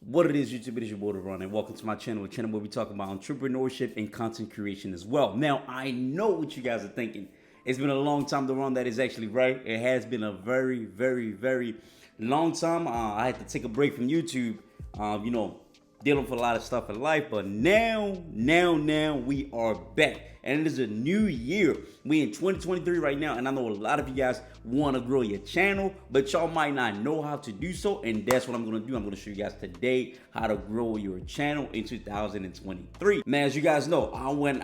What it is, YouTube, it is your boy Ron, and welcome to my channel, a channel where we talk about entrepreneurship and content creation as well. Now, I know what you guys are thinking. It's been a long time, Ron. That is actually right. It has been a very, very, very long time. I had to take a break from YouTube, dealing with a lot of stuff in life. But now we are back. And it is a new year. We in 2023 right now, and I know a lot of you guys want to grow your channel, but y'all might not know how to do so, and that's what I'm going to do. I'm going to show you guys today how to grow your channel in 2023. Man, as you guys know, I don't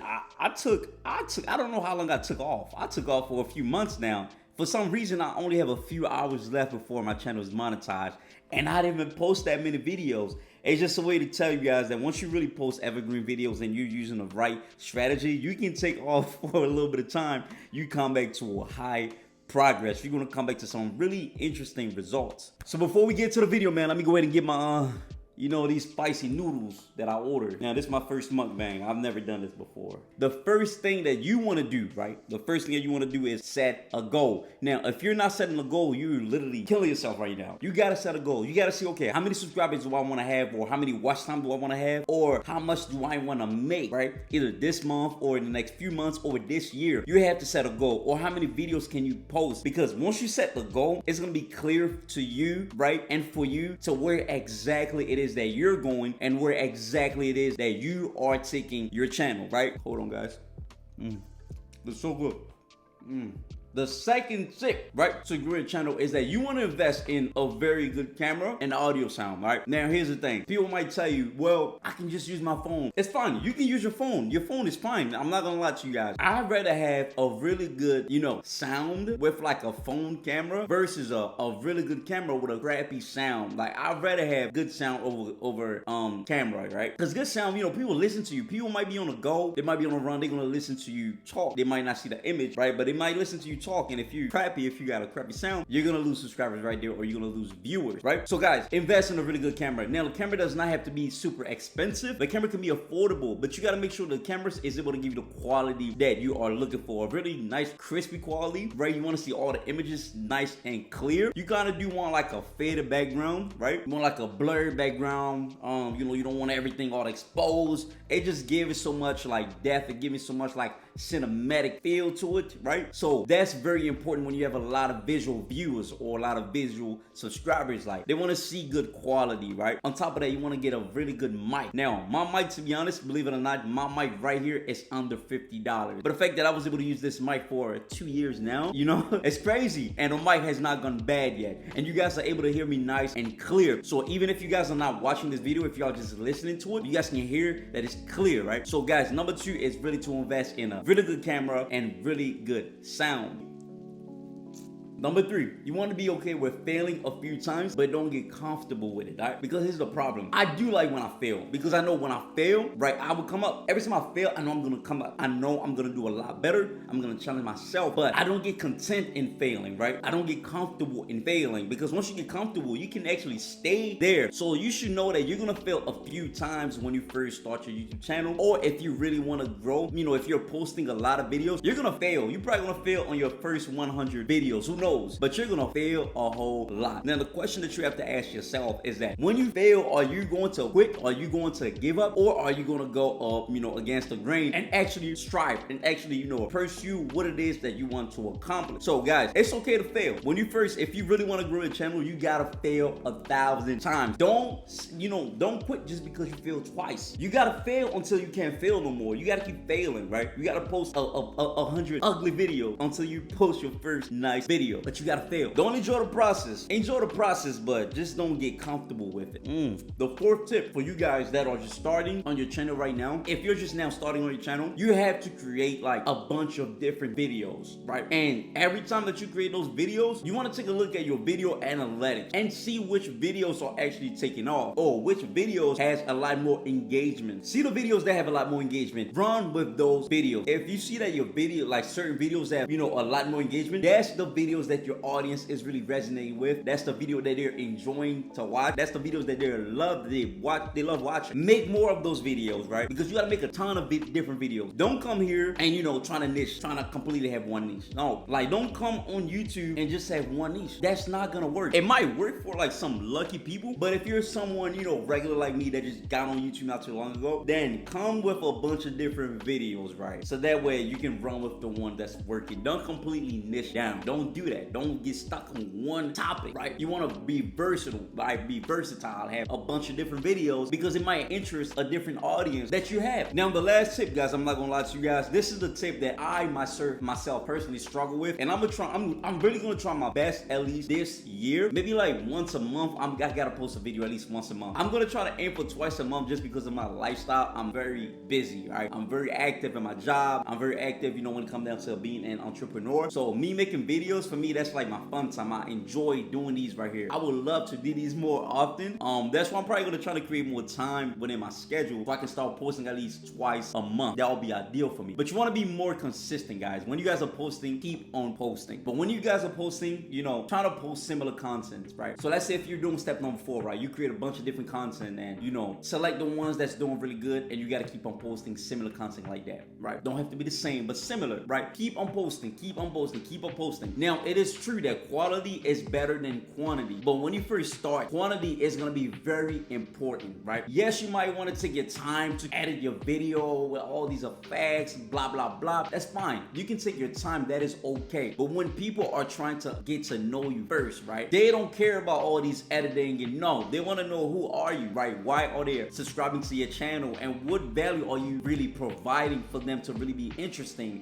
know how long I took off. I took off for a few months now. For some reason, I only have a few hours left before my channel is monetized, and I didn't even post that many videos. It's just a way to tell you guys that once you really post evergreen videos and you're using the right strategy, you can take off for a little bit of time. You come back to a high progress. You're going to come back to some really interesting results. So before we get to the video, man, let me go ahead and get my these spicy noodles that I ordered. Now, this is my first mukbang. I've never done this before. The first thing that you want to do, right? The first thing that you want to do is set a goal. Now, if you're not setting a goal, you're literally killing yourself right now. You got to set a goal. You got to see, okay, how many subscribers do I want to have, or how many watch time do I want to have, or how much do I want to make, right? Either this month or in the next few months or this year. You have to set a goal, or how many videos can you post? Because once you set the goal, it's going to be clear to you, right? And for you to where exactly it is that you're going and where exactly it is that you are taking your channel, right? Hold on, guys. It's so good. The second tip, right, to grow your channel is that you want to invest in a very good camera and audio sound, right? Now, here's the thing. People might tell you, well, I can just use my phone. It's fine. You can use your phone. Your phone is fine. I'm not going to lie to you guys. I'd rather have a really good, sound with like a phone camera versus a really good camera with a crappy sound. Like, I'd rather have good sound over camera, right? Because good sound, people listen to you. People might be on the go. They might be on the run. They're going to listen to you talk. They might not see the image, right? But they might listen to you talk, and if you got a crappy sound, you're gonna lose subscribers right there, or you're gonna lose viewers, right? So guys, invest in a really good camera. Now, the camera does not have to be super expensive. The camera can be affordable, but you gotta make sure the camera is able to give you the quality that you are looking for. A really nice, crispy quality, right? You wanna see all the images nice and clear. You kinda do want like a faded background, right? You want like a blurred background. You don't want everything all exposed. It just gives it so much like depth. It gives me so much like cinematic feel to it, right? So that's very important when you have a lot of visual viewers or a lot of visual subscribers. Like, they want to see good quality, right? On top of that, you want to get a really good mic. Now, my mic, to be honest, believe it or not, my mic right here is under $50. But the fact that I was able to use this mic for 2 years now, it's crazy. And the mic has not gone bad yet. And you guys are able to hear me nice and clear. So even if you guys are not watching this video, if y'all just listening to it, you guys can hear that it's clear, right? So guys, number 2 is really to invest in a really good camera and really good sound. Number 3, you want to be okay with failing a few times, but don't get comfortable with it, right? Because here's the problem. I do like when I fail, because I know when I fail, right, I will come up. Every time I fail, I know I'm going to come up. I know I'm going to do a lot better. I'm going to challenge myself, but I don't get content in failing, right? I don't get comfortable in failing, because once you get comfortable, you can actually stay there. So you should know that you're going to fail a few times when you first start your YouTube channel, or if you really want to grow, if you're posting a lot of videos, you're going to fail. You're probably going to fail on your first 100 videos. Who knows? But you're gonna fail a whole lot. Now, the question that you have to ask yourself is that when you fail, are you going to quit? Are you going to give up? Or are you gonna go against the grain and actually strive and actually, pursue what it is that you want to accomplish? So guys, it's okay to fail. If you really want to grow a channel, you gotta fail 1,000 times. Don't quit just because you failed twice. You gotta fail until you can't fail no more. You gotta keep failing, right? You gotta post 100 ugly videos until you post your first nice video. But you gotta fail. Don't enjoy the process. Enjoy the process, but just don't get comfortable with it. The 4th tip for you guys that are just starting on your channel right now, if you're just now starting on your channel, you have to create like a bunch of different videos, right? And every time that you create those videos, you want to take a look at your video analytics and see which videos are actually taking off, or which videos has a lot more engagement. See the videos that have a lot more engagement, run with those videos. If you see that your video, like certain videos have, a lot more engagement, that's the videos videos that your audience is really resonating with. That's the video that they're enjoying to watch. That's the videos that they love watching. Make more of those videos, right? Because you gotta make a ton of different videos. Don't come here and trying to completely have one niche. No, like don't come on YouTube and just have one niche. That's not gonna work. It might work for like some lucky people, but if you're someone regular like me that just got on YouTube not too long ago, then come with a bunch of different videos, right? So that way you can run with the one that's working. Don't completely niche down. Don't do that. Don't get stuck on one topic, right? You want to be versatile, like be versatile, have a bunch of different videos because it might interest a different audience that you have. Now the last tip, guys, I'm not gonna lie to you guys. This is the tip that I myself personally struggle with, and I'm really gonna try my best at least this year. Maybe like once a month. I gotta post a video at least once a month. I'm gonna try to aim for twice a month just because of my lifestyle. I'm very busy, right? I'm very active in my job. I'm very active, when it comes down to being an entrepreneur. So me making videos, for me, that's like my fun time. I enjoy doing these right here. I would love to do these more often. That's why I'm probably gonna try to create more time within my schedule so I can start posting at least twice a month. That would be ideal for me. But you want to be more consistent, guys. When you guys are posting, keep on posting. But when you guys are posting, try to post similar content, right? So let's say if you're doing step number 4, right? You create a bunch of different content and select the ones that's doing really good, and you got to keep on posting similar content like that, right? Don't have to be the same, but similar, right? Keep on posting, keep on posting, keep on posting. Now, it is true that quality is better than quantity, but when you first start, quantity is going to be very important, right? Yes, you might want to take your time to edit your video with all these effects, blah, blah, blah. That's fine. You can take your time. That is okay. But when people are trying to get to know you first, right? They don't care about all these editing and they want to know who are you, right? Why are they subscribing to your channel, and what value are you really providing for them to really be interested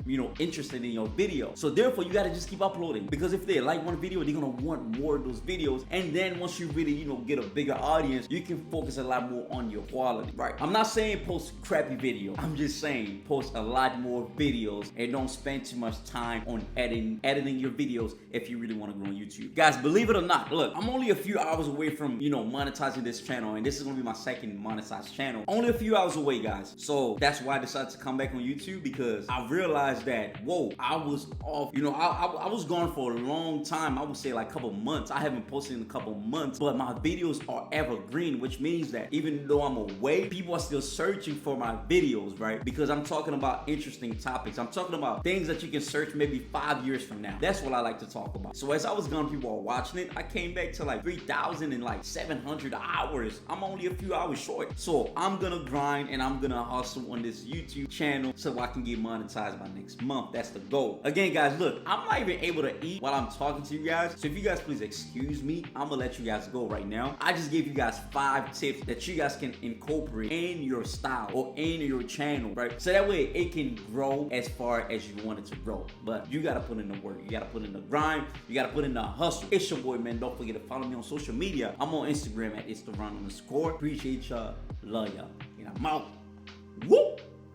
in your video? So therefore, you got to just keep uploading, because if they like one video, they're going to want more of those videos. And then once you really, get a bigger audience, you can focus a lot more on your quality, right? I'm not saying post crappy video. I'm just saying post a lot more videos and don't spend too much time on editing your videos if you really want to grow on YouTube. Guys, believe it or not, look, I'm only a few hours away from, monetizing this channel, and this is going to be my second monetized channel. Only a few hours away, guys. So that's why I decided to come back on YouTube, because I realized that, whoa, I was off, I was gone for a long time. I would say like a couple months. I haven't posted in a couple months, but my videos are evergreen, which means that even though I'm away, people are still searching for my videos, right? Because I'm talking about interesting topics. I'm talking about things that you can search maybe 5 years from now. That's what I like to talk about. So as I was gone, people are watching it. I came back to like 3,700 hours. I'm only a few hours short. So I'm gonna grind and I'm gonna hustle on this YouTube channel so I can get monetized by next month. That's the goal. Again, guys, look, I'm not even able to eat while I'm talking to you guys. So if you guys please excuse me, I'm gonna let you guys go right now. I just gave you guys 5 tips that you guys can incorporate in your style or in your channel, right? So that way it can grow as far as you want it to grow. But you gotta put in the work. You gotta put in the grind. You gotta put in the hustle. It's your boy, man. Don't forget to follow me on social media. I'm on Instagram at @ItsTheRon_. Appreciate y'all. Love y'all. And I'm out. Woo!